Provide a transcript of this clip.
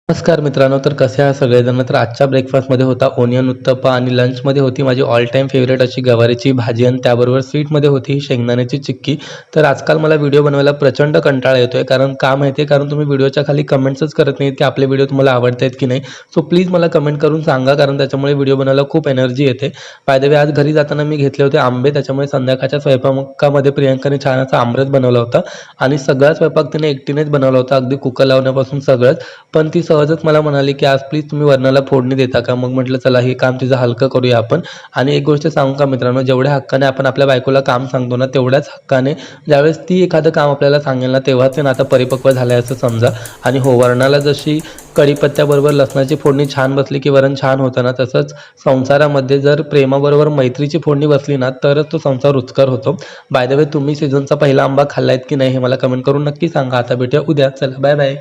नमस्कार मित्रांनो, तर कसे आहात सगळेजण? तर आजच्या ब्रेकफास्टमध्ये होता ओनियन उत्तप्पा आणि लंचमध्ये होती माझी ऑल टाईम फेवरेट अशी गवारीची भाजी आणि त्याबरोबर स्वीटमध्ये होती शेंगदाण्याची चिक्की. तर आजकाल मला व्हिडिओ बनवायला प्रचंड कंटाळा येतोय. कारण का माहिती आहे? कारण तुम्ही व्हिडिओच्या खाली कमेंट्सच करत नाहीत की आपले व्हिडिओ तुम्हाला आवडतायत की नाही. सो प्लीज मला कमेंट करून सांगा, कारण त्याच्यामुळे व्हिडिओ बनवायला खूप एनर्जी येते. बाय द वे, आज घरी जाताना मी घेतले होते आंबे, त्याच्यामुळे संध्याकाळच्या स्वयंपाकामध्ये प्रियंकाने छान असा आमरस बनवला होता आणि सगळा स्वयंपाक तिने एकटीनेच बनवला होता, अगदी कुकर लावण्यापासून सगळंच. पण ती सहजच मला म्हणाली की आज प्लीज तुम्ही वरणाला फोडणी देता का? मग म्हटलं चला हे काम तिचं हलकं करूया आपण. आणि एक गोष्ट सांगू का मित्रांनो, जेवढ्या हक्काने आपण आपल्या बायकोला काम सांगतो ना, तेवढ्याच हक्काने ज्यावेळेस ती एखादं काम आपल्याला सांगेल ना, तेव्हाच ते नातं परिपक्व झालं आहे असं समजा. आणि हो, वरणाला जशी कढीपत्त्याबरोबर लसणाची फोडणी छान बसली की वरण छान होतं ना, तसंच संसारामध्ये जर प्रेमाबरोबर मैत्रीची फोडणी बसली ना, तरच तो संसार रुचकर होतो. बाय द वे, तुम्ही सीझनचा पहिला आंबा खाल्लायत की नाही हे मला कमेंट करून नक्की सांगा. आता भेटूया उद्या. चला बाय बाय.